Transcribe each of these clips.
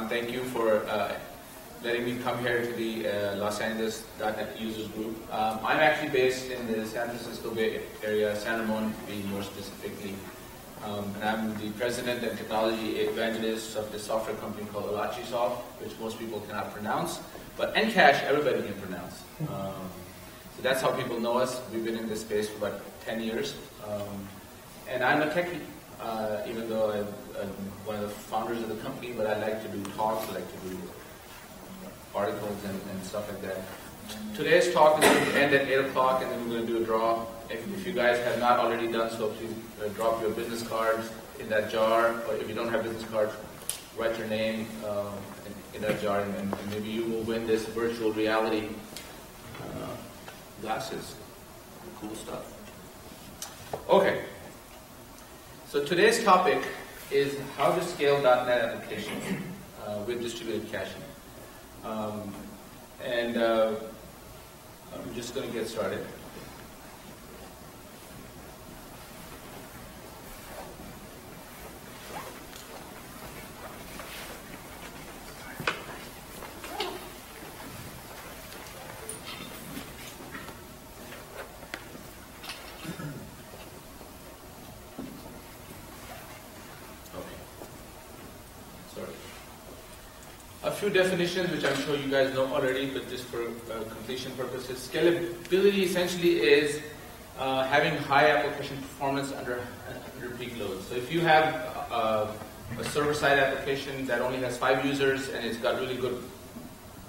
Thank you for letting me come here to the Los Angeles .NET Users Group. I'm actually based in the San Francisco Bay Area, San Ramon, to be more specifically. And I'm the president and technology evangelist of this software company called Soft, which most people cannot pronounce. But NCache, everybody can pronounce. So that's how people know us. We've been in this space for about 10 years. And I'm a techie. Even though I'm one of the founders of the company, but I like to do talks, I like to do articles and stuff like that. Today's talk is going to end at 8 o'clock, and then we're going to do a draw. If you guys have not already done so, please drop your business cards in that jar, or if you don't have business cards, write your name in that jar, and maybe you will win this virtual reality glasses. Cool stuff. Okay. So today's topic is how to scale .NET applications with distributed caching. I'm just going to get started. A few definitions, which I'm sure you guys know already, but just for completion purposes. Scalability essentially is having high application performance under peak loads. So if you have a server-side application that only has 5 users and it's got really good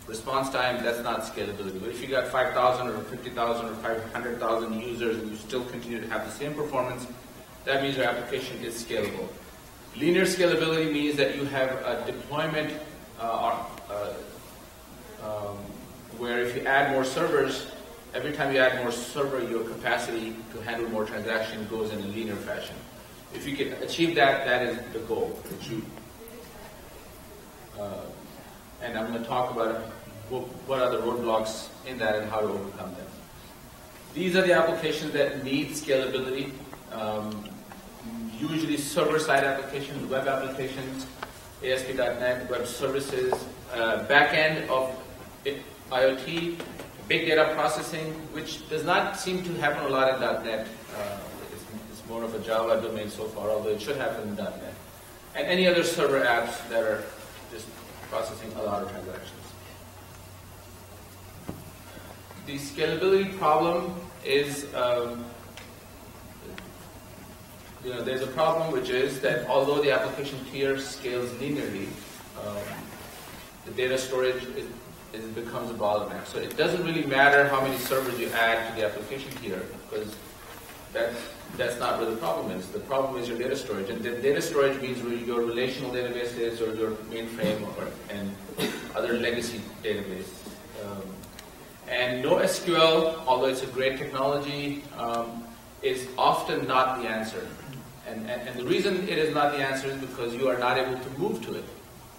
response time, that's not scalability. But if you got 5,000 or 50,000 or 500,000 users and you still continue to have the same performance, that means your application is scalable. Linear scalability means that you have a deployment where if you add more servers, every time you add more server, your capacity to handle more transactions goes in a linear fashion. If you can achieve that, that is the goal. And I'm going to talk about what are the roadblocks in that and how to overcome them. These are the applications that need scalability. Usually server-side applications, web applications, ASP.NET, web services, back-end of IoT, big data processing, which does not seem to happen a lot in .NET. It's more of a Java domain so far, although it should happen in .NET. And any other server apps that are just processing a lot of transactions. The scalability problem is, there's a problem which is that although the application tier scales linearly, the data storage becomes a bottleneck. So it doesn't really matter how many servers you add to the application tier, because that's not where the problem is. The problem is your data storage. And the data storage means your relational databases or your mainframe and other legacy database. And NoSQL, although it's a great technology, is often not the answer. And the reason it is not the answer is because you are not able to move to it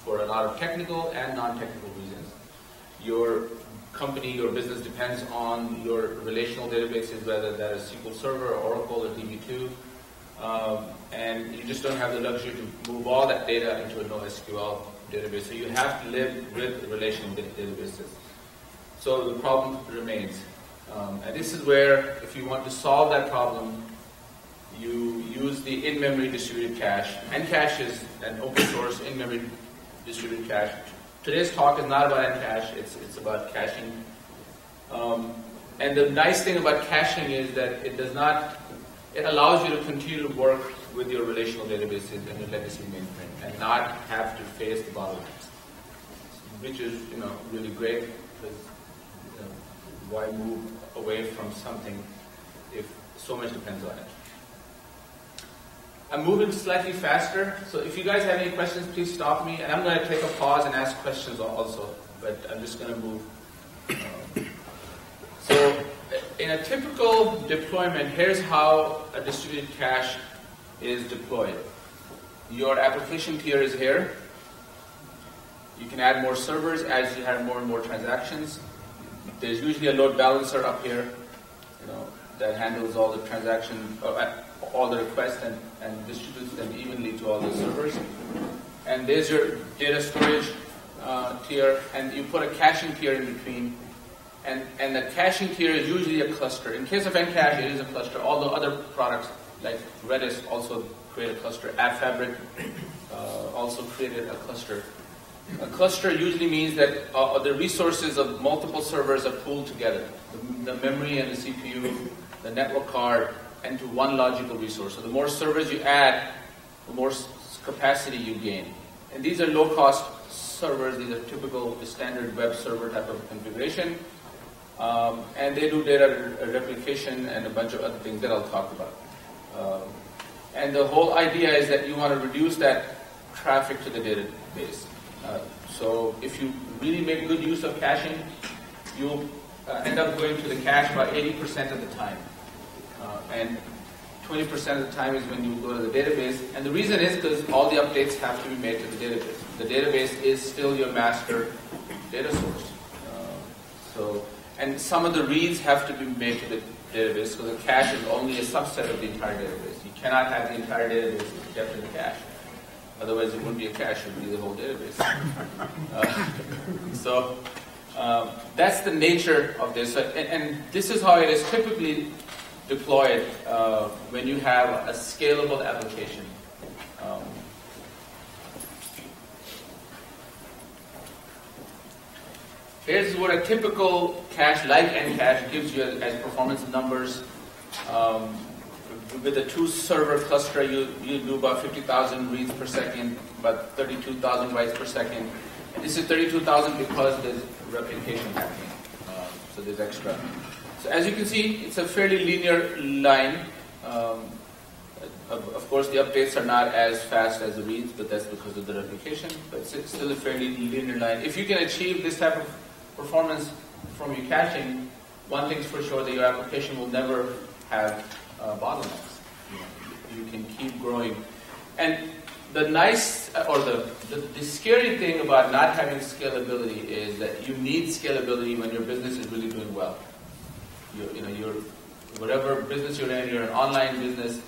for a lot of technical and non-technical reasons. Your company, your business depends on your relational databases, whether that is SQL Server, Oracle, or DB2, and you just don't have the luxury to move all that data into a NoSQL database. So you have to live with relational databases. So the problem remains. And this is where, if you want to solve that problem, you use the in-memory distributed cache. NCache is an open source in-memory distributed cache. Today's talk is not about NCache, it's about caching. And the nice thing about caching is that it allows you to continue to work with your relational databases and your legacy mainframe and not have to face the bottlenecks, which is really great, because why move away from something if so much depends on it. I'm moving slightly faster, so if you guys have any questions, please stop me, and I'm going to take a pause and ask questions also, but I'm just going to move. So in a typical deployment, here's how a distributed cache is deployed. Your application tier is here. You can add more servers as you have more and more transactions. There's usually a load balancer up here, that handles all the transaction, all the requests and distributes them evenly to all the servers. And there's your data storage tier, and you put a caching tier in between. And the caching tier is usually a cluster. In case of NCache, it is a cluster. Although other products like Redis also create a cluster. AppFabric also created a cluster. A cluster usually means that the resources of multiple servers are pooled together. The memory and the CPU, the network card, into one logical resource. So the more servers you add, the more capacity you gain. And these are low-cost servers. These are typical standard web server type of configuration. And they do data replication and a bunch of other things that I'll talk about. And the whole idea is that you want to reduce that traffic to the database. So if you really make good use of caching, you'll end up going to the cache about 80% of the time. And 20% of the time is when you go to the database. And the reason is because all the updates have to be made to the database. The database is still your master data source. And some of the reads have to be made to the database because the cache is only a subset of the entire database. You cannot have the entire database kept in the cache. Otherwise, it wouldn't be a cache, it would be the whole database. That's the nature of this. And this is how it is typically deployed when you have a scalable application. Here's what a typical cache like NCache gives you as performance numbers. With a 2-server cluster, you do about 50,000 reads per second, about 32,000 writes per second. And this is 32,000 because there's replication happening. So there's extra. So as you can see, it's a fairly linear line. Of course, the updates are not as fast as the reads, but that's because of the replication. But it's still a fairly linear line. If you can achieve this type of performance from your caching, one thing's for sure, that your application will never have bottlenecks. You can keep growing. And the nice, or the scary thing about not having scalability is that you need scalability when your business is really doing well. Whatever business you're in, you're an online business,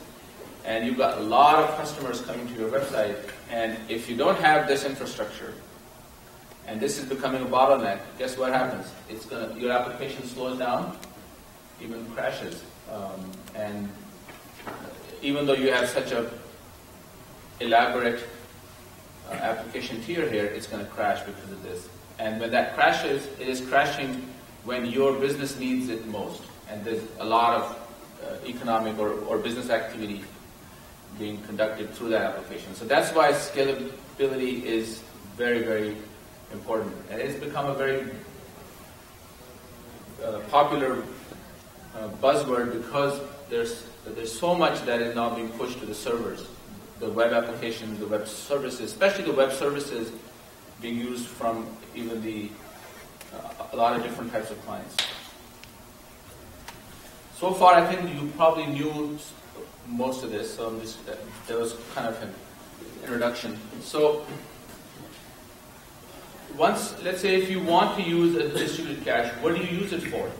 and you've got a lot of customers coming to your website, and if you don't have this infrastructure, and this is becoming a bottleneck, guess what happens? Your application slows down, even crashes. And even though you have such a elaborate application tier here, it's going to crash because of this. And when that crashes, it is crashing when your business needs it most. And there's a lot of economic or business activity being conducted through that application. So that's why scalability is very, very important. And it's become a very popular buzzword because there's so much that is now being pushed to the servers. The web applications, the web services, especially the web services being used from even a lot of different types of clients. So far, I think you probably knew most of this, so that was kind of an introduction. So let's say if you want to use a distributed cache, what do you use it for?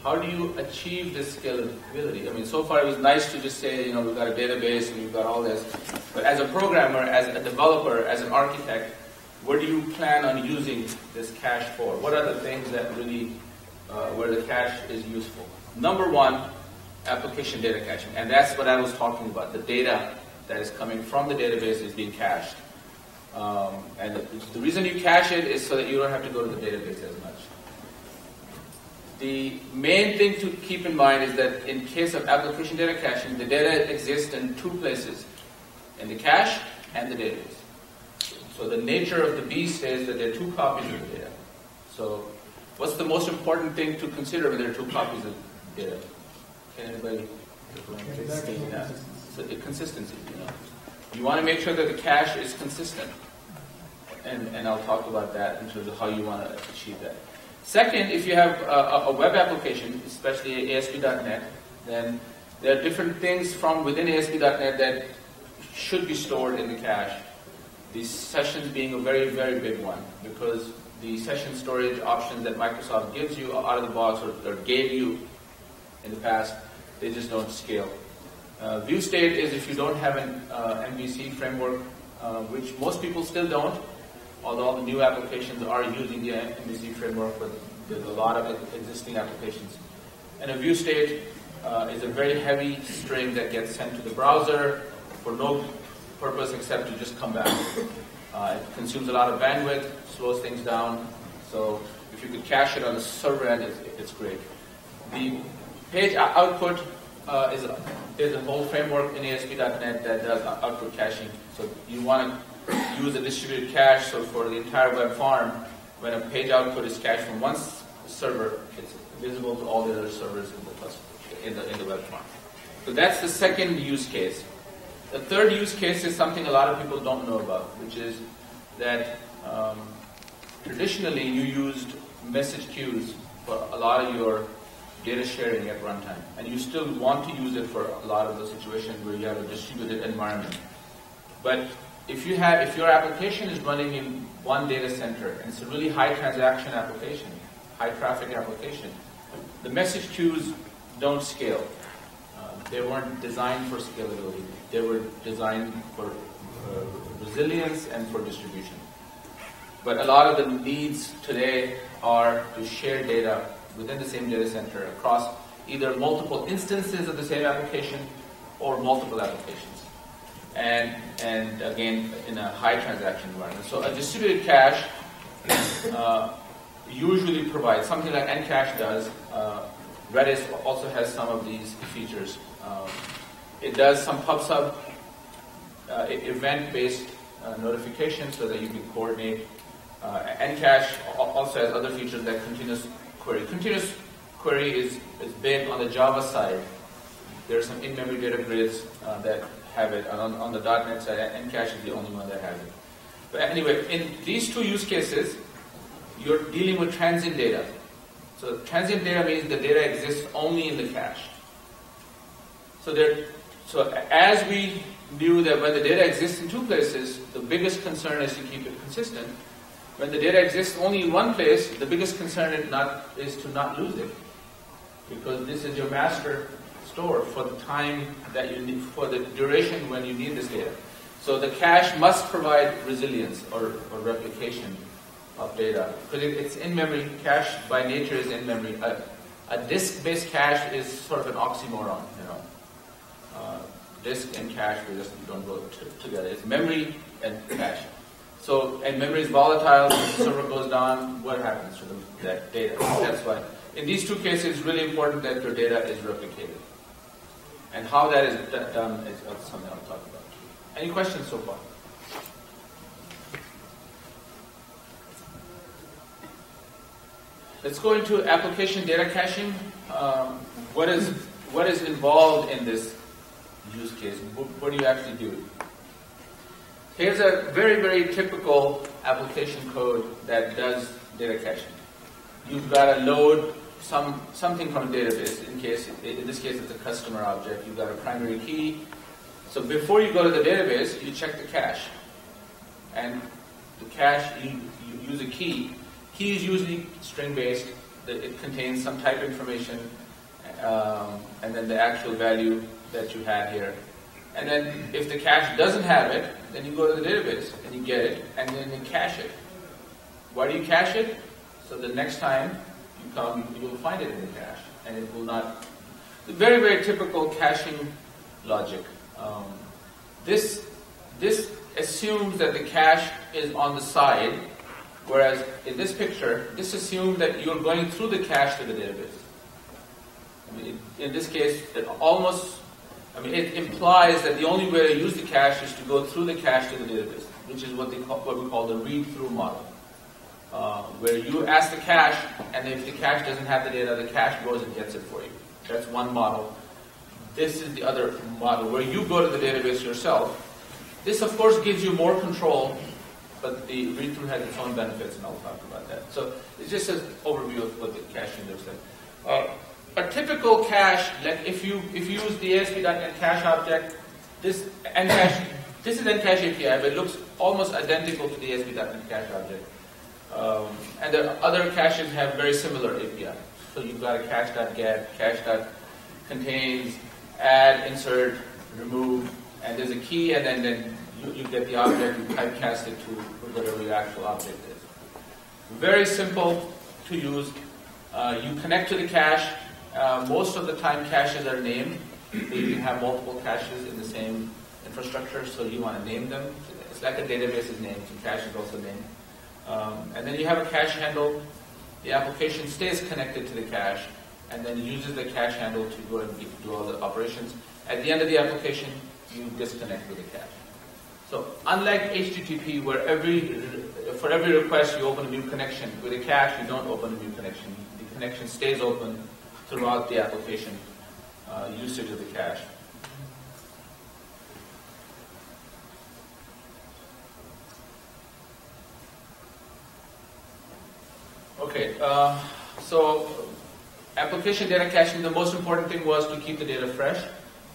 How do you achieve this scalability? I mean, so far it was nice to just say, we've got a database and we've got all this. But as a programmer, as a developer, as an architect, what do you plan on using this cache for? What are the things that really, where the cache is useful? Number one, application data caching. And that's what I was talking about. The data that is coming from the database is being cached. And the reason you cache it is so that you don't have to go to the database as much. The main thing to keep in mind is that in case of application data caching, the data exists in 2 places, in the cache and the database. So the nature of the beast is that there are 2 copies of the data. So what's the most important thing to consider when there are 2 copies of data? Can anybody? So the consistency. You want to make sure that the cache is consistent. And I'll talk about that in terms of how you want to achieve that. Second, if you have a web application, especially ASP.NET, then there are different things from within ASP.NET that should be stored in the cache. These sessions being a very, very big one, because the session storage options that Microsoft gives you out of the box or gave you in the past, they just don't scale. View state is if you don't have an MVC framework, which most people still don't, although the new applications are using the MVC framework, but there's a lot of existing applications. And a view state is a very heavy string that gets sent to the browser for no purpose except to just come back. It consumes a lot of bandwidth, slows things down, so if you could cache it on the server end, it's great. The page output there's a whole framework in ASP.NET that does output caching. So you want to use a distributed cache, so for the entire web farm, when a page output is cached from one server, it's visible to all the other servers in the web farm. So that's the second use case. The third use case is something a lot of people don't know about, which is that traditionally you used message queues for a lot of your data sharing at runtime, and you still want to use it for a lot of the situations where you have a distributed environment. But if your application is running in one data center, and it's a really high transaction application, high traffic application, the message queues don't scale. They weren't designed for scalability. They were designed for resilience and for distribution. But a lot of the needs today are to share data within the same data center across either multiple instances of the same application or multiple applications. And again, in a high transaction environment. So a distributed cache usually provides something like NCache does. Redis also has some of these features. It does some PubSub event-based notification so that you can coordinate. NCache also has other features like continuous query. Continuous query is big on the Java side. There are some in-memory data grids that have it. On the .NET side, NCache is the only one that has it. But anyway, in these two use cases, you're dealing with transient data. So transient data means the data exists only in the cache. So as we knew that when the data exists in two places, the biggest concern is to keep it consistent. When the data exists only in one place, the biggest concern is to not lose it, because this is your master store for the time that you need, for the duration when you need this data. So the cache must provide resilience or replication of data, because it's in memory. Cache by nature is in memory. A disk-based cache is sort of an oxymoron, you know. Disk and cache, we just don't go together. It's memory and cache. So, and memory is volatile. If the server goes down, what happens to that data? That's why, in these two cases, it's really important that your data is replicated. And how that is done is something I'll talk about. Any questions so far? Let's go into application data caching. What is involved in this use case? What do you actually do? Here's a very, very typical application code that does data caching. You've got to load something from a database. In this case, it's a customer object. You've got a primary key. So before you go to the database, you check the cache. And the cache, you use a key. Key is usually string-based. It contains some type information, and then the actual value that you had here. And then if the cache doesn't have it, then you go to the database and you get it, and then you cache it. Why do you cache it? So the next time you come, you will find it in the cache, and it will not. Very, very typical caching logic. This assumes that the cache is on the side, whereas in this picture, this assumes that you're going through the cache to the database. I mean, in this case, it implies that the only way to use the cache is to go through the cache to the database, which is what we call the read-through model, where you ask the cache, and if the cache doesn't have the data, the cache goes and gets it for you. That's one model. This is the other model, where you go to the database yourself. This, of course, gives you more control but the read-through has its own benefits, and I'll talk about that. So it's just an overview of what the caching looks like. A typical cache, like if you use the ASP.NET Cache object, this is NCache API, but it looks almost identical to the ASP.NET Cache object. And the other caches have very similar API. So you've got a cache.get, cache.contains, add, insert, remove, and there's a key, and then you get the object, you typecast it to whatever your actual object is. Very simple to use. You connect to the cache. Most of the time caches are named. You can have multiple caches in the same infrastructure, so you want to name them. It's like a database is named, so cache is also named. And then you have a cache handle. The application stays connected to the cache, and then uses the cache handle to go and do all the operations. At the end of the application, you disconnect with the cache. So unlike HTTP, where for every request you open a new connection, with a cache you don't open a new connection. The connection stays open throughout the application usage of the cache. Okay, so application data caching, the most important thing was to keep the data fresh.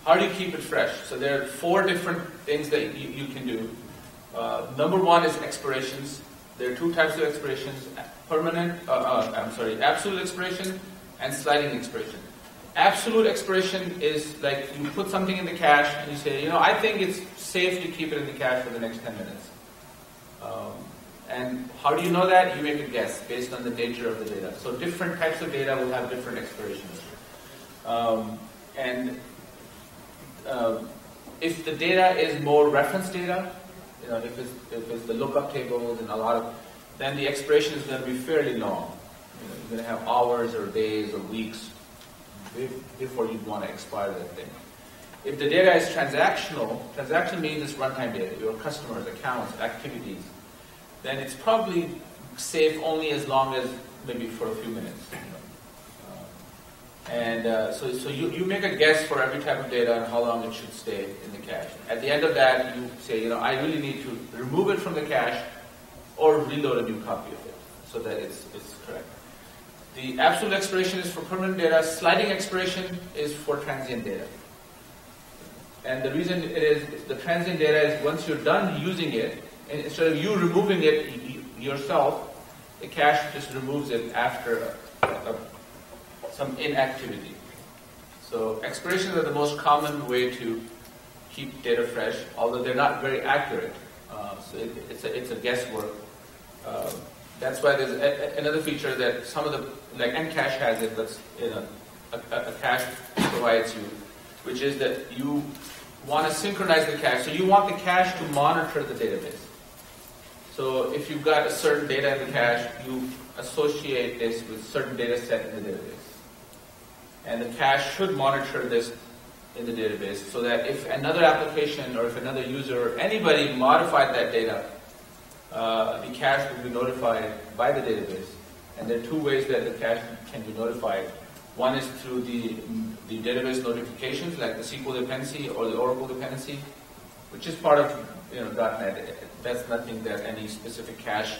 How do you keep it fresh? So there are 4 different things that you can do. Number 1 is expirations. There are 2 types of expirations: absolute expiration and sliding expiration. Absolute expiration is like you put something in the cache and you say, I think it's safe to keep it in the cache for the next 10 minutes. And how do you know that? You make a guess based on the nature of the data. So different types of data will have different expirations. If the data is more reference data, if it's the lookup tables and a lot of, then the expiration is going to be fairly long. You're going to have hours or days or weeks before you'd want to expire that thing. If the data is transactional means it's runtime data, your customers, accounts, activities, then it's probably safe only as long as maybe for a few minutes. So you make a guess for every type of data and how long it should stay in the cache. At the end of that, you say, I really need to remove it from the cache or reload a new copy of it so that it's correct. The absolute expiration is for permanent data. Sliding expiration is for transient data. And the reason it is, the transient data is once you're done using it, and instead of you removing it yourself, the cache just removes it after some inactivity. So expirations are the most common way to keep data fresh, although they're not very accurate. So it's a guesswork. That's why there's another feature that some of the, like NCache has it, that's a cache provides you, which is that you want to synchronize the cache. So you want the cache to monitor the database. So if you've got a certain data in the cache, you associate this with certain data set in the database. And the cache should monitor this in the database so that if another application or if another user or anybody modified that data, the cache will be notified by the database. And there are 2 ways that the cache can be notified. One is through the database notifications, like the SQL dependency or the Oracle dependency, which is part of .NET. That's nothing that any specific cache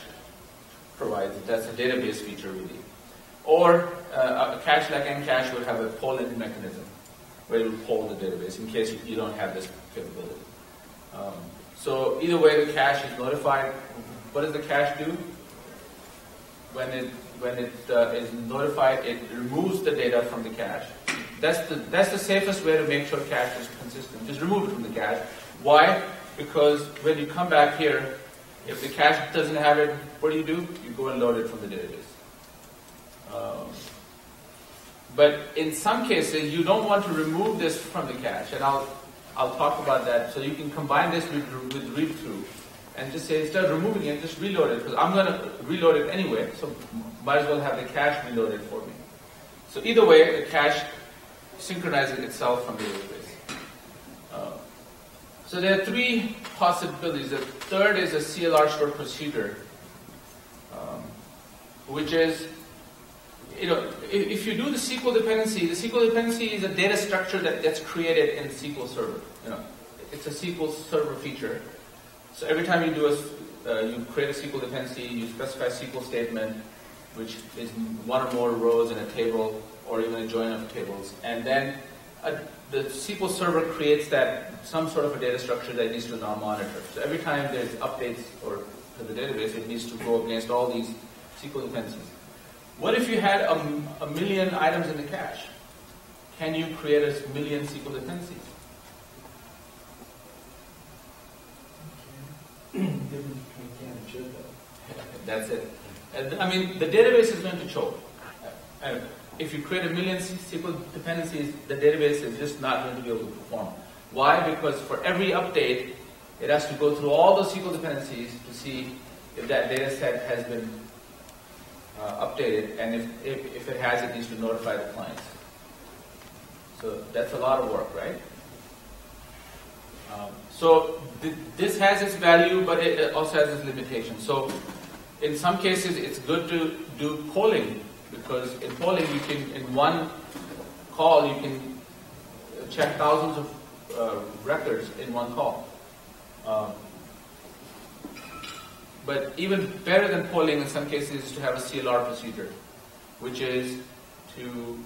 provides. That's a database feature, really. Or a cache like NCache would have a poll-in mechanism where it will poll the database in case you don't have this capability. So either way, the cache is notified. What does the cache do? When it is notified, it removes the data from the cache. That's the safest way to make sure cache is consistent. Just remove it from the cache. Why? Because when you come back here, if the cache doesn't have it, what do? You go and load it from the database. But in some cases, you don't want to remove this from the cache, and I'll talk about that. So you can combine this with read-through, and just say instead of removing it, just reload it, because I'm going to reload it anyway. So might as well have the cache reloaded for me. So either way, the cache synchronizes itself from the database. So there are 3 possibilities. The third is a CLR stored procedure, which is, if you do the SQL dependency is a data structure that's created in SQL Server. It's a SQL Server feature. So every time you do you create a SQL dependency, you specify a SQL statement, which is one or more rows in a table, or even a join of tables, and then the SQL server creates some sort of a data structure that needs to now monitor. So every time there's updates to the database, it needs to go against all these SQL dependencies. What if you had a million items in the cache? Can you create a million SQL dependencies? That's it. I mean, the database is going to choke. If you create a million SQL dependencies, the database is just not going to be able to perform. Why? Because for every update, it has to go through all those SQL dependencies to see if that data set has been updated, and if it has, it needs to notify the clients. So that's a lot of work, right? So this has its value, but it also has its limitations. So in some cases, it's good to do polling, because in polling, you can, in one call, you can check thousands of records in one call. But even better than polling in some cases is to have a CLR procedure, which is to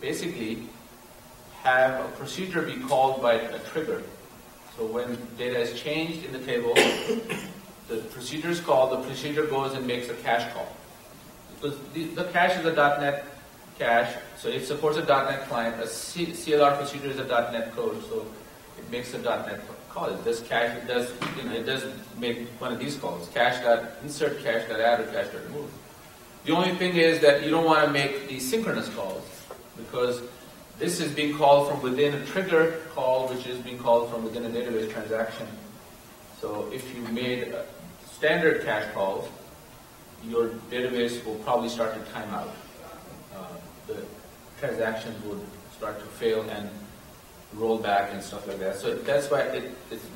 basically have a procedure be called by a trigger. So when data is changed in the table, the procedure is called, the procedure goes and makes a cache call. Because the cache is a .NET cache, so it supports a .NET client. A CLR procedure is a .NET code, so it makes a .NET call. It does cache, it does make one of these calls, cache.insert, cache.add, or cache.remove. The only thing is that you don't want to make these synchronous calls, because this is being called from within a trigger call, which is being called from within a database transaction. So if you made standard cache calls, your database will probably start to time out. The transactions would start to fail and roll back and stuff like that. So that's why it's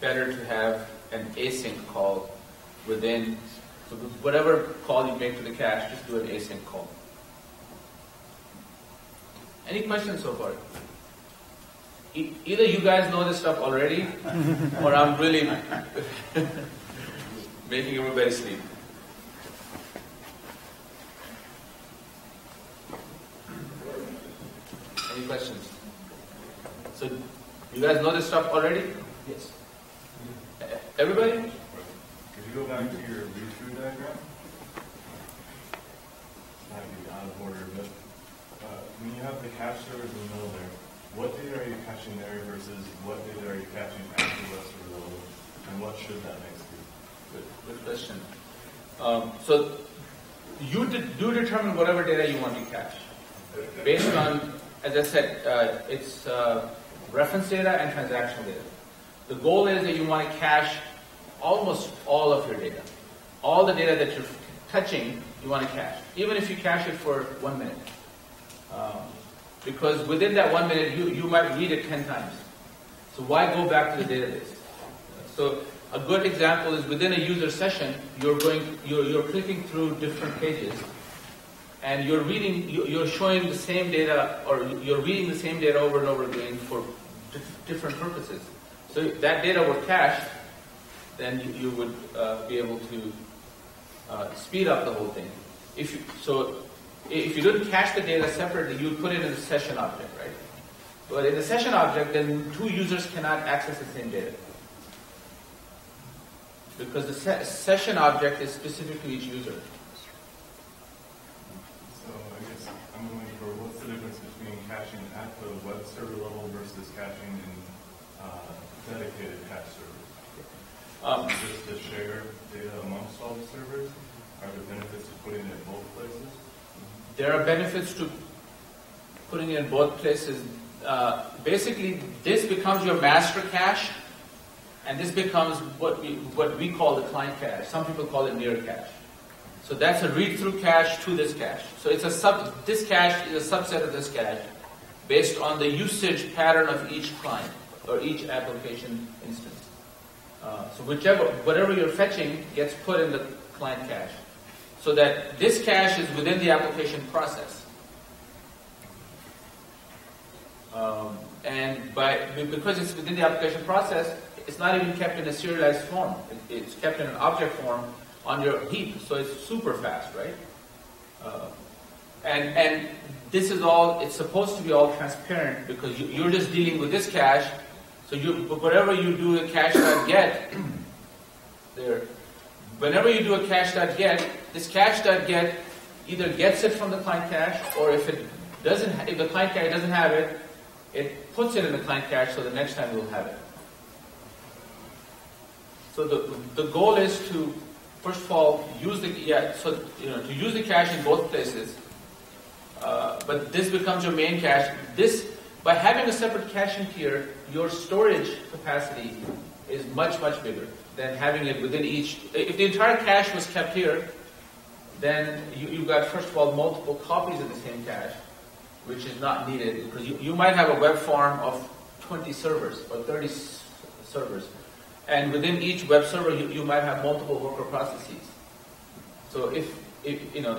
better to have an async call within. So whatever call you make to the cache, just do an async call. Any questions so far? Either you guys know this stuff already, or I'm really making everybody sleep. Any questions? So, you guys know this stuff already? Yes. Everybody? Could you go back to your read-through diagram? Might be out of order, but when you have the cache servers in the middle there, what data are you caching there versus what data are you caching at the rest of the level, and what should that mix be? Good question. So you do determine whatever data you want to cache based on, as I said, it's reference data and transactional data. The goal is that you want to cache almost all of your data. All the data that you're touching, you want to cache, even if you cache it for 1 minute. Because within that 1 minute, you might read it 10 times. So why go back to the database? So a good example is within a user session, you're clicking through different pages, and you're showing the same data, or you're reading the same data over and over again for different purposes. So if that data were cached, then you would be able to speed up the whole thing. If you didn't cache the data separately, you would put it in the session object, right? But in the session object, then two users cannot access the same data, because the session object is specific to each user. So I guess I'm wondering for what's the difference between caching at the web server level versus caching in dedicated cache servers? Just to share data amongst all the servers? Are there benefits to putting it in both places? There are benefits to putting it in both places. Basically, this becomes your master cache, and this becomes what we call the client cache. Some people call it near cache. So that's a read-through cache to this cache. So it's this cache is a subset of this cache based on the usage pattern of each client or each application instance. So whatever you're fetching gets put in the client cache. So that this cache is within the application process. And because it's within the application process, it's not even kept in a serialized form. It's kept in an object form on your heap, so it's super fast, right? And this is all, it's supposed to be all transparent because you're just dealing with this cache. So whatever you do a cache.get, there, whenever you do a cache.get, this cache.get either gets it from the client cache, or if the client cache doesn't have it, it puts it in the client cache so the next time you'll have it. So the goal is to, first of all, use the to use the cache in both places. But this becomes your main cache. By having a separate caching tier, your storage capacity is much, much bigger than having it within each. If the entire cache was kept here, then you've got, first of all, multiple copies of the same cache, which is not needed, because you might have a web farm of 20 servers or 30 servers. And within each web server, you might have multiple worker processes. So if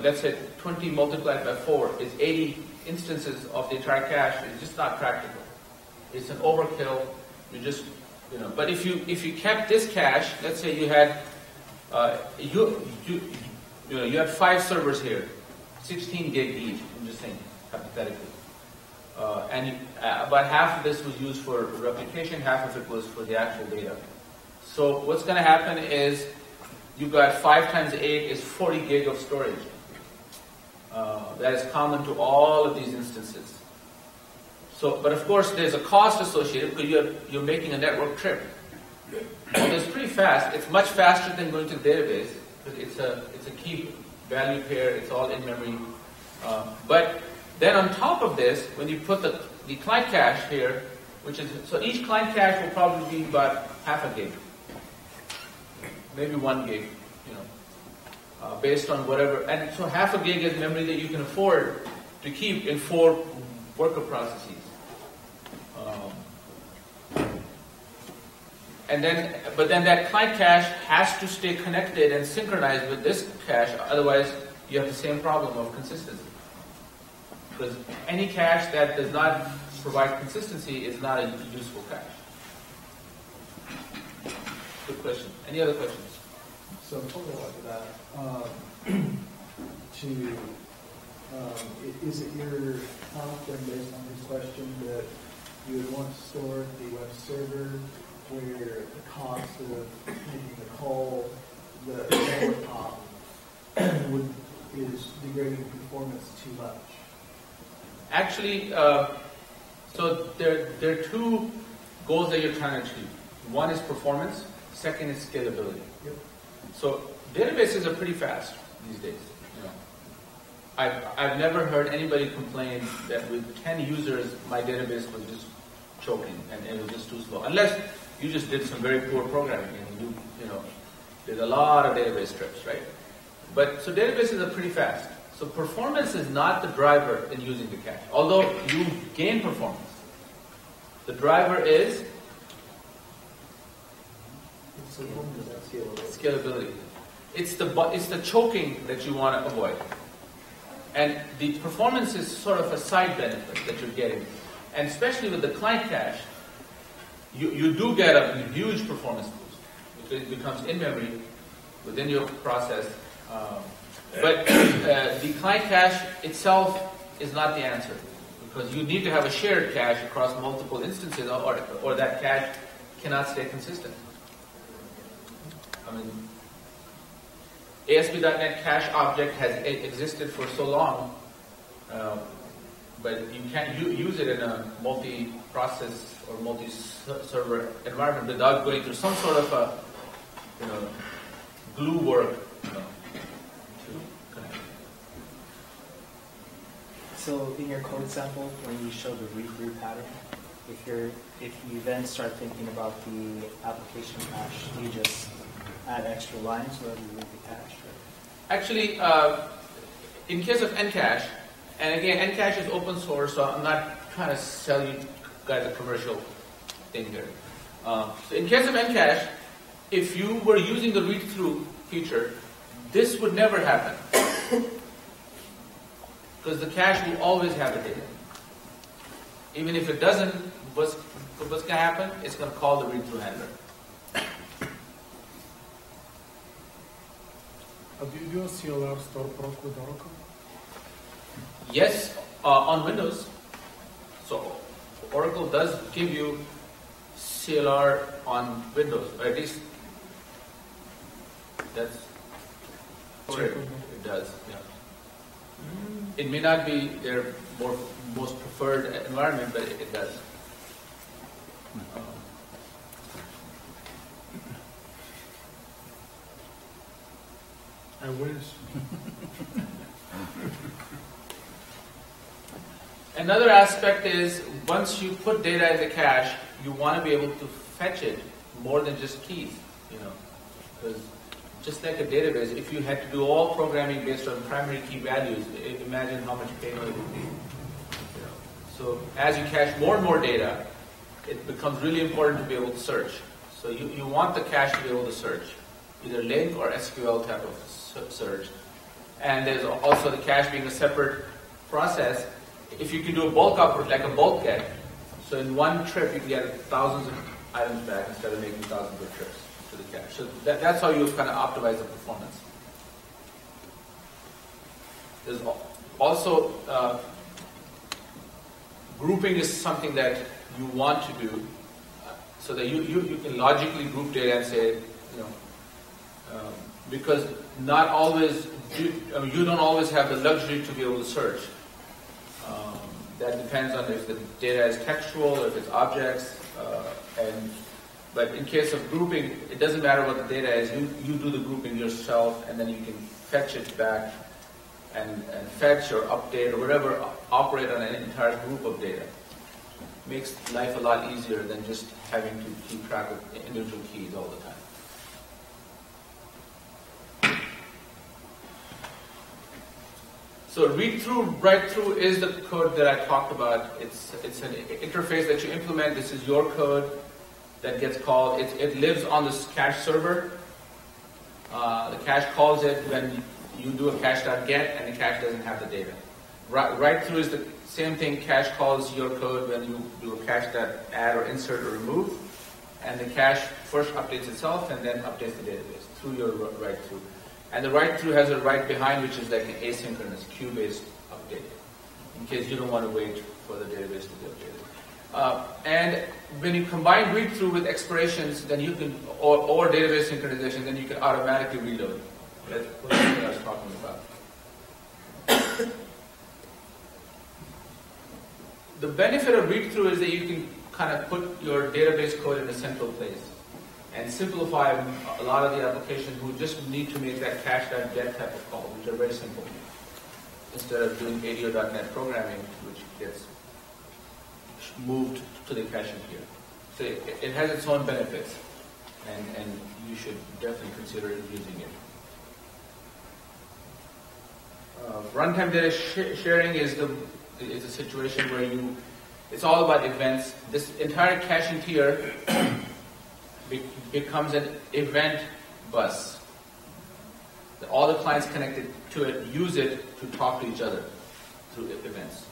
let's say 20 multiplied by 4 is 80 instances of the entire cache, it's just not practical. It's an overkill. But if you kept this cache, let's say you had you had 5 servers here, 16 gig each. I'm just saying hypothetically, and about half of this was used for replication, half of it was for the actual data. So what's going to happen is you've got 5 times 8 is 40 gig of storage. That is common to all of these instances. So, but of course, there's a cost associated because you're making a network trip. And it's pretty fast. It's much faster than going to the database because it's a key value pair. It's all in memory. But then on top of this, when you put the client cache here, so each client cache will probably be about half a gig, maybe 1 gig, based on whatever. And so half a gig is memory that you can afford to keep in 4 worker processes. But then that client cache has to stay connected and synchronized with this cache, otherwise you have the same problem of consistency. Because any cache that does not provide consistency is not a useful cache. Good question. Any other questions? So follow up to that. Is it your thought then, based on his question, that you would want to store the web server where the cost of making the call, the network hop, is degrading performance too much? Actually, so there are 2 goals that you're trying to achieve. One is performance, second is scalability. Yep. So databases are pretty fast these days. I've never heard anybody complain that with 10 users, my database was just choking and it was just too slow. Unless you just did some very poor programming and you did a lot of database trips, right? But so databases are pretty fast. So performance is not the driver in using the cache, although you gain performance. The driver is scalability. It's the choking that you want to avoid. And the performance is sort of a side benefit that you're getting. And especially with the client cache, you do get a huge performance boost because it becomes in memory within your process. But the client cache itself is not the answer, because you need to have a shared cache across multiple instances, or that cache cannot stay consistent. I mean, ASP.NET Cache object has existed for so long, but you can't use it in a multi-process or multi-server environment without going through some sort of a glue work to connect. So in your code sample, when you show the read-through pattern, if you then start thinking about the application cache, you just add extra lines wherever you read the cache? Or? Actually, in case of NCache, and again, NCache is open source, so I'm not trying to sell you guys a commercial thing here. So in case of NCache, if you were using the read-through feature, this would never happen. Because the cache will always have the data. Even if it doesn't, what's going to happen? It's going to call the read-through handler. Do you do a CLR store proc with Oracle? Yes, on Windows. So Oracle does give you CLR on Windows, or at least that's correct. It does, yeah. It may not be their most preferred environment, but it does. I wish. Another aspect is once you put data in the cache, you want to be able to fetch it more than just keys, because just like a database, if you had to do all programming based on primary key values, imagine how much pain it would be. So as you cache more and more data, it becomes really important to be able to search. So you want the cache to be able to search, either link or SQL type of search. And there's also the cache being a separate process. If you can do a bulk upward, like a bulk get, so in one trip you can get thousands of items back instead of making thousands of trips to the cache. So that's how you kind of optimize the performance. There's also grouping is something that you want to do, so that you can logically group data and say, because not always, you don't always have the luxury to be able to search. That depends on if the data is textual or if it's objects. But in case of grouping, it doesn't matter what the data is. You do the grouping yourself, and then you can fetch it back and fetch or update or whatever, operate on an entire group of data. Makes life a lot easier than just having to keep track of individual keys all the time. So read-through, write-through is the code that I talked about. It's an interface that you implement. This is your code that gets called. It lives on this cache server. The cache calls it when you do a cache.get, and the cache doesn't have the data. Write-through is the same thing. Cache calls your code when you do a cache.add or insert or remove, and the cache first updates itself and then updates the database through your write-through. And the write-through has a write behind, which is like an asynchronous queue-based update, in case you don't want to wait for the database to be updated. And when you combine read-through with expirations, then you can, or database synchronization, then you can automatically reload. That's what I was talking about. The benefit of read-through is that you can kind of put your database code in a central place and simplify a lot of the applications who just need to make that cache.get type of call, which are very simple, instead of doing ADO.NET programming, which gets moved to the caching tier. So it has its own benefits, and you should definitely consider using it. Runtime data sharing is a situation where it's all about events. This entire caching tier becomes an event bus. All the clients connected to it use it to talk to each other through events.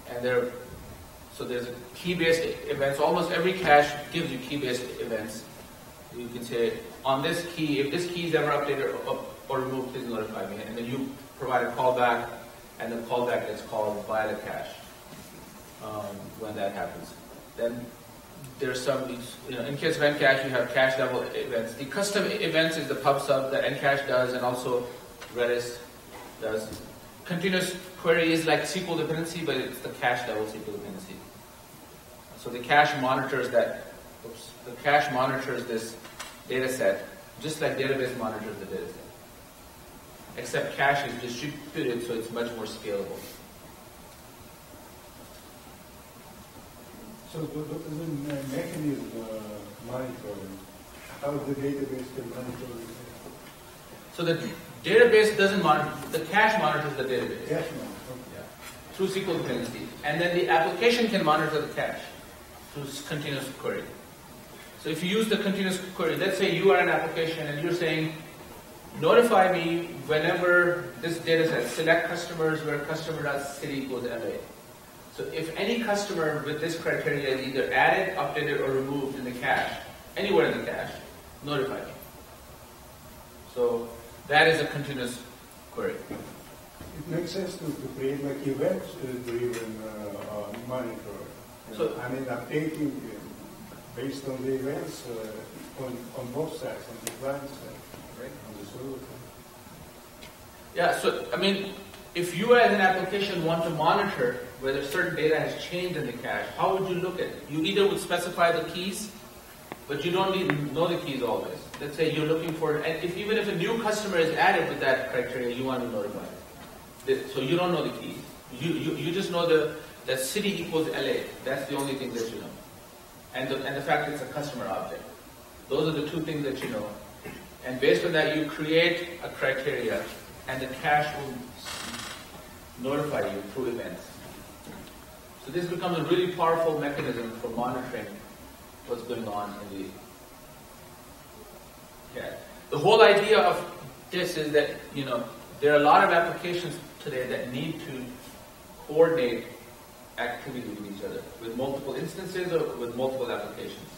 And so there's a key-based events. Almost every cache gives you key-based events. You can say, on this key, if this key is ever updated or removed, please notify me. And then you provide a callback, and the callback gets called via the cache when that happens. Then there's some, in case of NCache, you have cache level events. The custom events is the pub sub that NCache does, and also Redis does. Continuous query is like SQL dependency, but it's the cache level SQL dependency. So the cache monitors this data set, just like database monitors the data set. Except cache is distributed, so it's much more scalable. So what is the mechanism monitoring? How the database can monitor it? So the database doesn't monitor, the cache monitors the database. Cache monitor. Yeah. Through SQL dependency. And then the application can monitor the cache through continuous query. So if you use the continuous query, let's say you are an application and you're saying, notify me whenever this data set, select customers where customer.city equals MA. So if any customer with this criteria is either added, updated, or removed in the cache, anywhere in the cache, notify me. So that is a continuous query. It makes sense to create like event-driven monitoring. So- I mean, updating based on the events on both sides, on the client side, right, on the server side. Yeah, so I mean, if you as an application want to monitor whether certain data has changed in the cache, how would you look at it? You either would specify the keys, but you don't need to know the keys always. Let's say you're looking for, and even if a new customer is added with that criteria, you want to notify it. So you don't know the keys. You just know that city equals LA. That's the only thing that you know. And the fact it's a customer object. Those are the two things that you know. And based on that, you create a criteria, and the cache will notify you through events. So this becomes a really powerful mechanism for monitoring what's going on in the cache. The whole idea of this is that, there are a lot of applications today that need to coordinate activity with each other, with multiple instances or with multiple applications.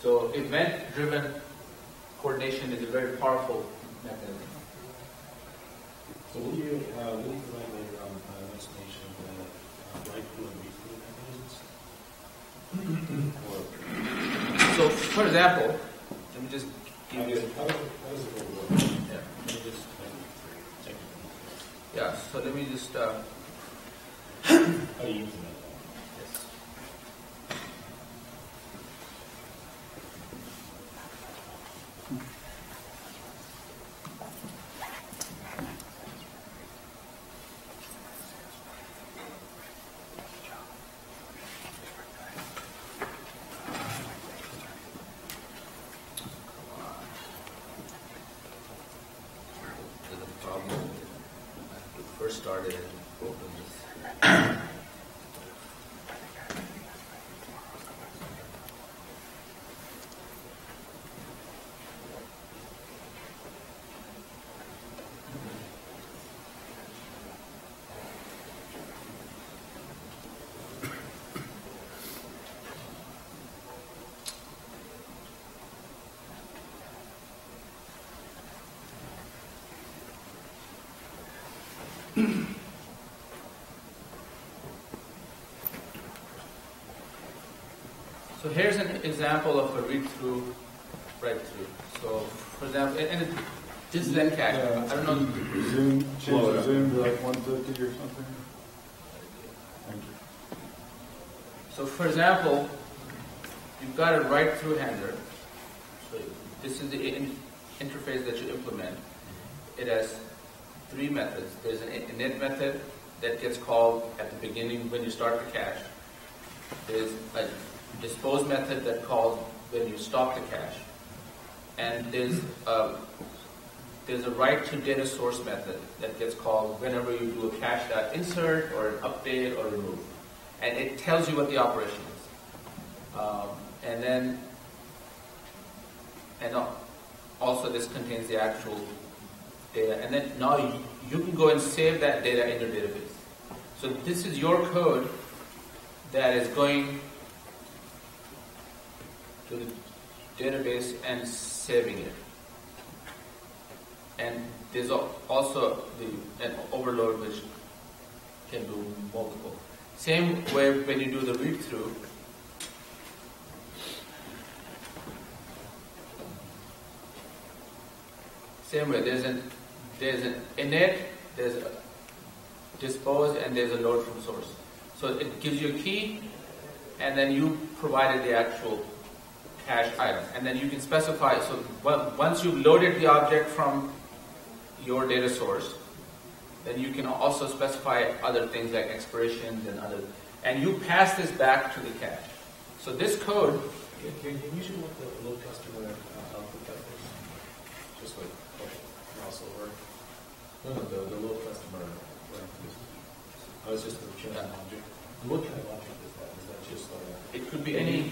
So event-driven coordination is a very powerful mechanism. So will you provide later on an explanation of the write-through and read-through mechanisms? So, for example, let me just give you. How does it work? Yeah. Let me just check. Yeah. So let me just. How do you use it? Yes. There's a problem. We first started and opened this. So here's an example of a read-through, write-through. So, for example, and this is NCache. I don't know. Zoom, change the zoom to like 150 or something. Thank you. So, for example, you've got a write-through handler. So this is the interface that you implement. It has three methods. There's an init method that gets called at the beginning when you start the cache. There's a dispose method that calls when you stop the cache. And there's a write to data source method that gets called whenever you do a cache.insert or an update or remove. And it tells you what the operation is. Also this contains the actual data. And then now you can go and save that data in your database. So this is your code that is going to the database and saving it. And there's also an overload which can do multiple. Same way when you do the read-through. Same way, there's an init, there's a dispose, and there's a load from source. So it gives you a key, and then you provided the actual cache item. And then you can specify, so once you've loaded the object from your data source, then you can also specify other things like expirations and and you pass this back to the cache. So this code. Can you show what the load customer output type is? Just like mouse over. No, the load customer. I was just changing an object. What kind of object is that? Is that just it could be any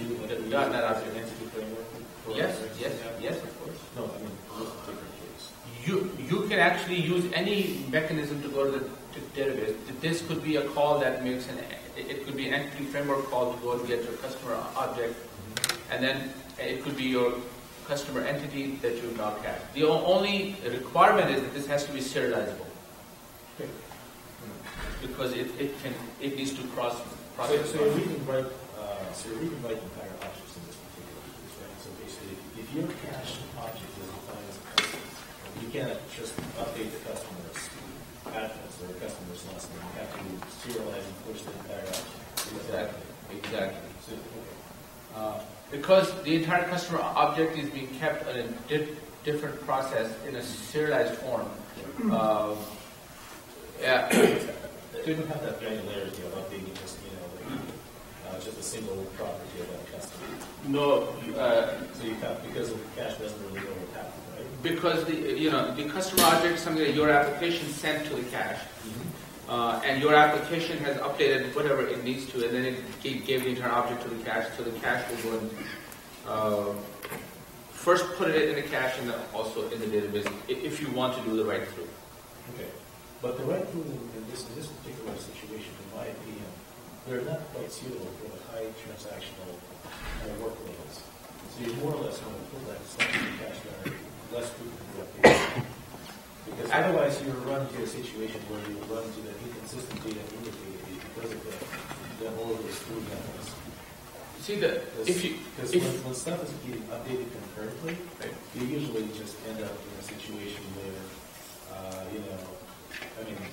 .NET object. Entity framework? Yes, of course. No, I mean, what's the different case? You can actually use any mechanism to go to the database. This could be a call that makes it could be an entity framework call to go and get your customer object, and then it could be your customer entity that you've now cached. The only requirement is that this has to be serializable. Okay. Because it needs to cross So process. you're reading right, entire objects in this particular case, right? So basically, if your cache object is defined as a custom, you can't just update the customer's address or the customer's last name. You have to serialize and push the entire object. Exactly. So, okay. Because the entire customer object is being kept in a different process in a serialized form. Yeah. So you don't have that granularity of updating just, just a single property of that customer. No. So you have, because the cache doesn't really know what happened, right? Because the customer object is something that your application sent to the cache, and your application has updated whatever it needs to, and then it gave the entire object to the cache. So the cache will go and first put it in the cache and then also in the database if you want to do the write through. Okay. But the write-through in this particular situation, in my opinion, they're not quite suitable for the high transactional workloads. So you more or less want to put that stuff in the cache that are less frequently updated. Because otherwise you run into a situation where you run into the inconsistent data immediately because of the all of those through methods. See that Because when stuff is being updated concurrently, you usually just end up in a situation where,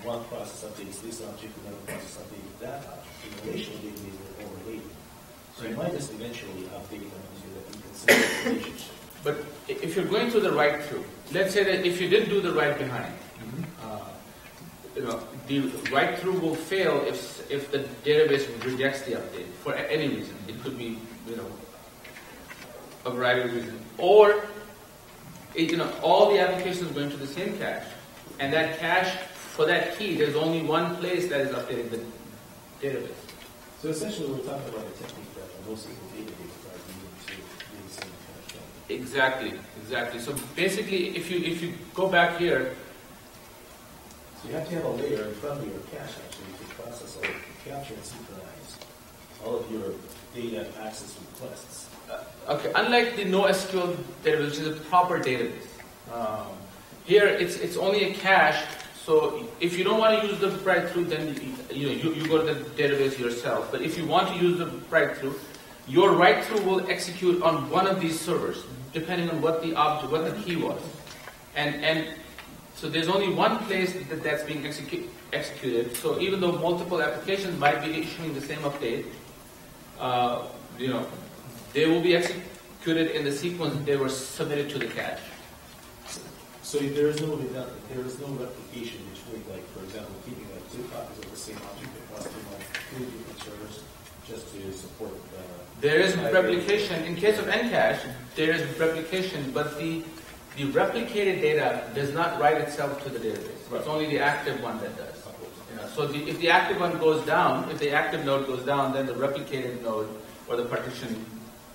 one process updates this object, another process updates that object. The relational database are overlaid. So you might just eventually update them into the inconsistent relationship. But if you're going through the write through, let's say that if you did do the write behind, the write through will fail if the database rejects the update for any reason. It could be a variety of reasons, or all the applications going to the same cache, and that cache for that key, there's only one place that is updated the database. So essentially, we're talking about a technique that most people databases are using to do the same kind of thing. Exactly. So basically, if you go back here. So you have to have a layer in front of your cache actually to process all, to capture and synchronize all of your data access requests. Okay, unlike the NoSQL database, which is a proper database, here it's only a cache. So if you don't want to use the write through, then you go to the database yourself. But if you want to use the write through, your write through will execute on one of these servers, depending on what the key was, and so there's only one place that's being executed. So even though multiple applications might be issuing the same update, they will be executed in the sequence they were submitted to the cache. So there is no replication between, like, for example, keeping like 2 copies of the same object across 2 different servers just to support. There is replication in case of NCache. There is replication, but the replicated data does not write itself to the database. Right. It's only the active one that does. So if the active one goes down, if the active node goes down, then the replicated node or the partition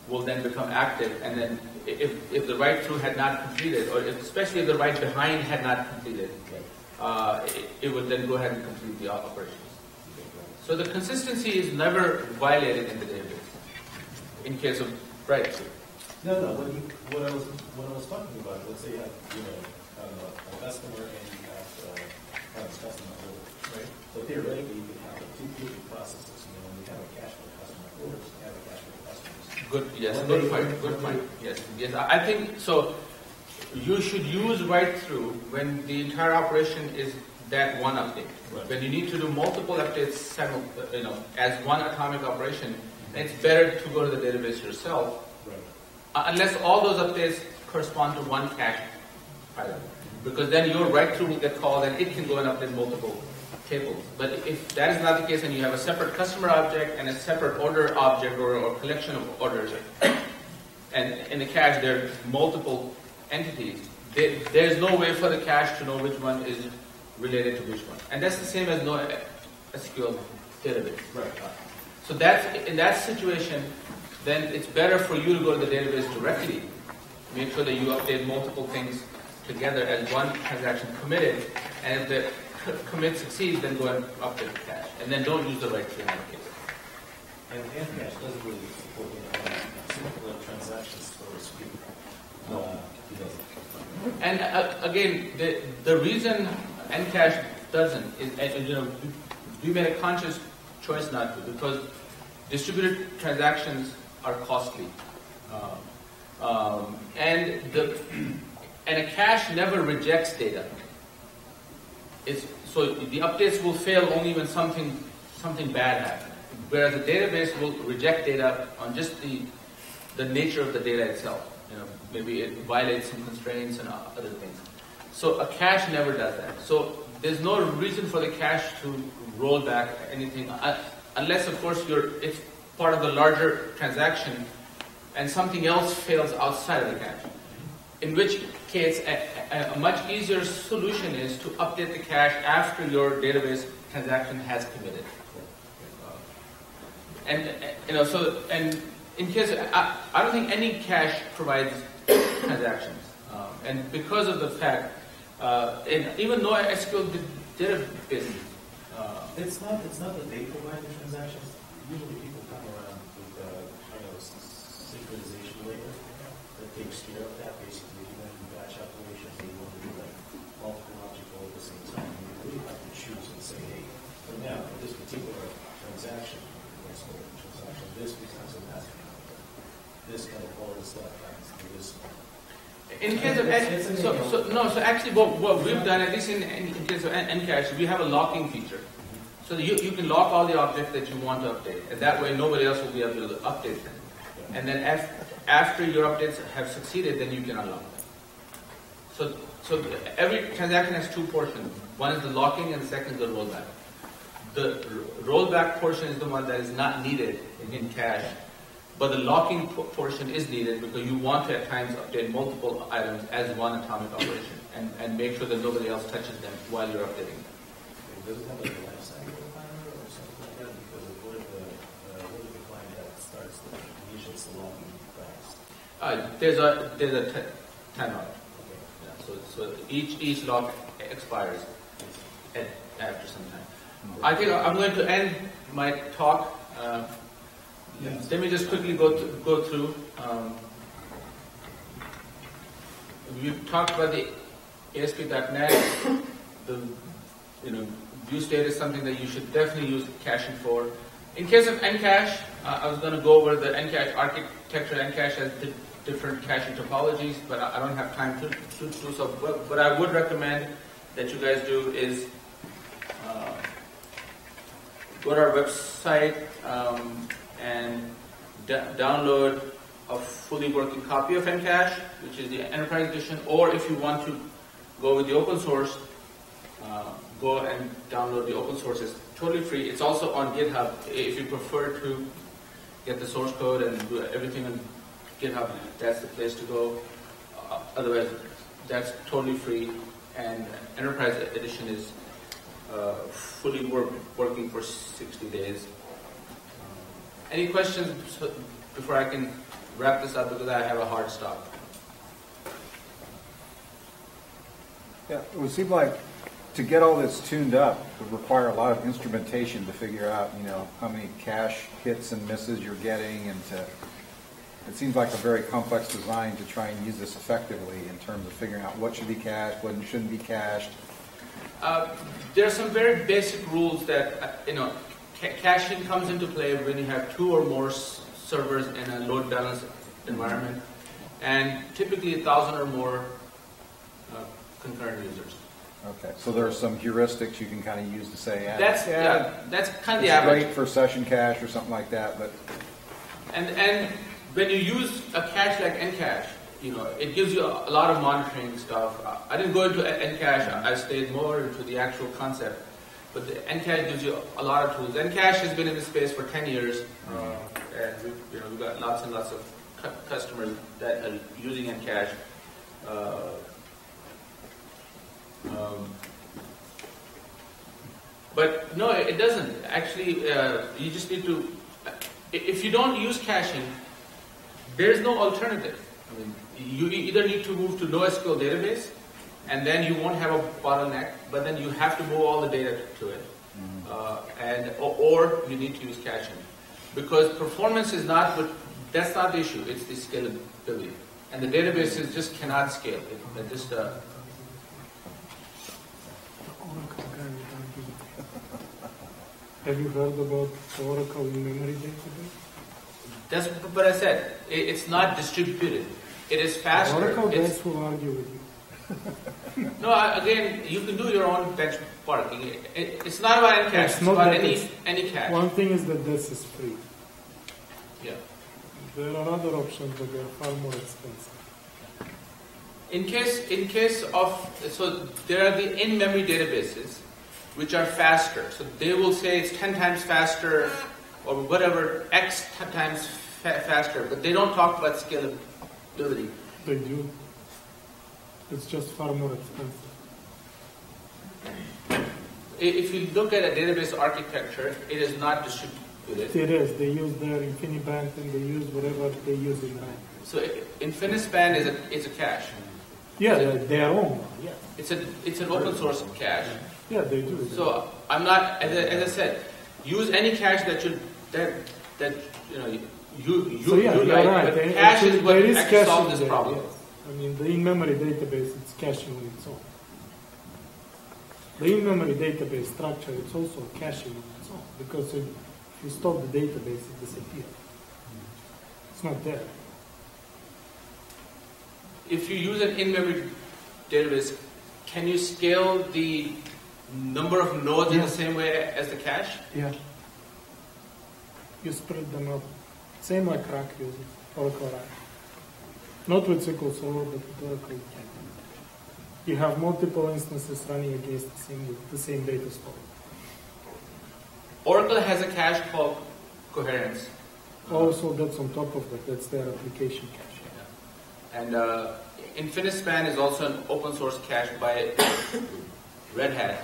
will then become active, and then if the write through had not completed, or especially if the write behind had not completed, it would then go ahead and complete the operations. So the consistency is never violated in the database in case of write through. No. What I was talking about, let's say you have a customer and you have this customer order, right? So theoretically, you could have 2 different processes. You have a cache for customer orders, you have a cache for customers. Good point. Yes. I think so. You should use write through when the entire operation is that one update. Right. When you need to do multiple updates, as one atomic operation, then it's better to go to the database yourself. Right. Unless all those updates correspond to one cache item, because then your write through will get called and it can go and update multiple tables. But if that is not the case and you have a separate customer object and a separate order object or collection of orders, and in the cache there are multiple entities, there's no way for the cache to know which one is related to which one. And that's the same as NoSQL database. Right. So in that situation, then it's better for you to go to the database directly, make sure that you update multiple things together as one transaction committed, and if the commit succeeds, then go and update the cache, and then don't use the write through in that case. And NCache doesn't really support simple transactions, so to speak. He doesn't. And again, the reason NCache doesn't is, we made a conscious choice not to, because distributed transactions are costly, and a cache never rejects data. So the updates will fail only when something bad happens, whereas a database will reject data on just the nature of the data itself. Maybe it violates some constraints and other things. So a cache never does that. So there's no reason for the cache to roll back anything, unless, of course, it's part of the larger transaction and something else fails outside of the cache. In which case, a much easier solution is to update the cache after your database transaction has committed. And in case, I don't think any cache provides transactions. And because of the fact, even though SQL database, it's not that they provide the transactions. Usually people come around with kind of a synchronization layer that takes care of that. Basically, when you batch operations, you want to do like multiple object roles at the same time. You really have to choose and say, hey, for now, for this particular transaction, this becomes a master. This kind of all this stuff happens to this. In case of so actually what we've done, at least in case of NCache, we have a locking feature. So you can lock all the objects that you want to update, and that way nobody else will be able to update them. And then after your updates have succeeded, then you can unlock them. So every transaction has two portions. One is the locking, and the second is the rollback. The rollback portion is the one that is not needed in cache, but the locking portion is needed because you want to at times update multiple items as one atomic operation and make sure that nobody else touches them while you're updating them. Does it have like a life cycle timer or something like that? Because what if the client that starts the initiates the locking fast? There's a timeout. Okay. Yeah, so each lock expires after some time. I think I'm going to end my talk. Let me just quickly go through. We talked about the ASP.NET. The view state is something that you should definitely use caching for. In case of NCache, I was going to go over the NCache architecture. NCache has different caching topologies, but I don't have time to do so. What I would recommend that you guys do is go to our website and download a fully working copy of NCache, which is the Enterprise Edition, or if you want to go with the open source, go and download the open source. It's totally free. It's also on GitHub. If you prefer to get the source code and do everything on GitHub, that's the place to go. Otherwise, that's totally free. And Enterprise Edition is fully working for 60 days. Any questions before I can wrap this up, because I have a hard stop? Yeah, it would seem like to get all this tuned up would require a lot of instrumentation to figure out, how many cache hits and misses you're getting, and it seems like a very complex design to try and use this effectively in terms of figuring out what should be cached, what shouldn't be cached. There are some very basic rules that, caching comes into play when you have two or more servers in a load balance environment, and typically 1,000 or more concurrent users. Okay, so there are some heuristics you can kind of use to say, that's kind of the average. Great for session cache or something like that, but and when you use a cache like NCache, it gives you a lot of monitoring stuff. I didn't go into NCache. I stayed more into the actual concept. But the NCache gives you a lot of tools. NCache has been in this space for 10 years, and we've got lots and lots of customers that are using NCache. But no, it doesn't. Actually, you just need to. If you don't use caching, there's no alternative. I mean, you either need to move to NoSQL database, and then you won't have a bottleneck, but then you have to move all the data to it. Or you need to use caching. Because performance is that's not the issue, it's the scalability. and the databases just cannot scale. It just Have you heard about Oracle in-memory database? That's what I said. It's not distributed. It is faster. Oracle It's- guys will argue with you. No, again, you can do your own benchmarking. It's not about NCache. It's not about that any cache. One thing is that this is free. Yeah. There are other options, but they are far more expensive. In case of, so there are the in-memory databases, which are faster. So they will say it's 10 times faster, or whatever, X times faster, but they don't talk about scalability. They do. It's just far more expensive. If you look at a database architecture, it is not distributed. It is. They use their InfiniBand and they use whatever they use in RAM. So InfiniSpan is a cache. Yeah, their own one. Yeah. It's an open source cache. Yeah, they do. So I'm not, as I said, use any cache that you So yeah, you you're like, right. but cache is what there is actually solves caching this there, problem. yes. I mean, the in-memory database, it's caching on its own. The in-memory database structure, it's also caching on its own, because if you stop the database, it disappears. It's not there. If you use an in-memory database, can you scale the number of nodes in the same way as the cache? Yeah. You spread them out. Same like RAC uses, Oracle RAC. Not with SQL Server, but with Oracle you can. You have multiple instances running against the same data store. Oracle has a cache called coherence. Also, that's on top of that. That's their application cache. And InfiniSpan is also an open source cache by Red Hat.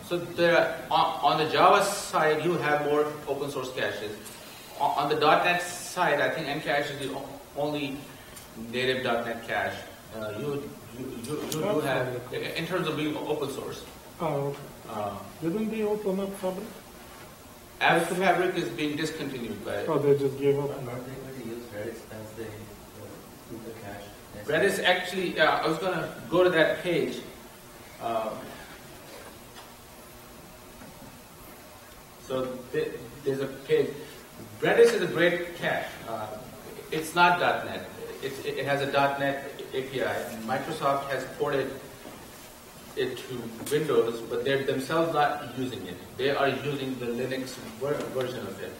So there, on the Java side, you have more open source caches. On the .NET side, I think NCache is the only native .NET cache. You do have, in terms of being open source. Oh, okay. Didn't they open up Fabric? Fabric is being discontinued by. Oh, they just gave up. Redis actually, I was going to go to that page. So there's a page. Redis is a great cache. It's not .NET. It has a .NET API. Microsoft has ported it to Windows, but they're themselves not using it. They are using the Linux version of it.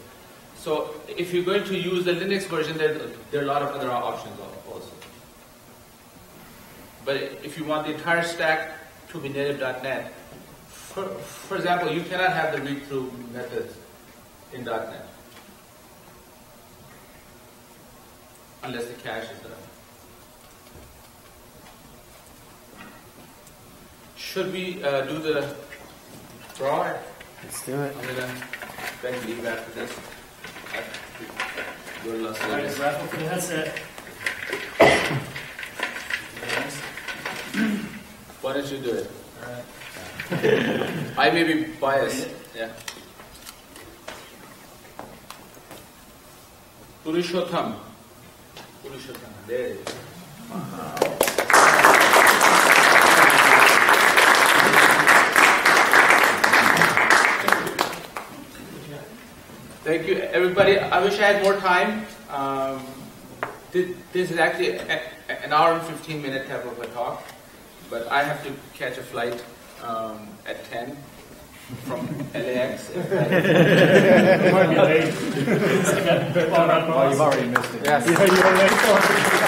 So if you're going to use the Linux version, there are a lot of other options also. But if you want the entire stack to be native.NET, for example, you cannot have the read-through methods in .NET unless the cache is done. Should we do the draw? Let's do it. I'm going to beg leave after this. Good luck. All right, raffle for the headset. Why don't you do it? All right. I may be biased. Yeah. Purushottam. There it is. Thank you, everybody. I wish I had more time. This is actually an hour and 15-minute type of a talk, but I have to catch a flight at 10 from LAX. You might be late. Oh, you've already missed it. Yes. Yeah, you're late.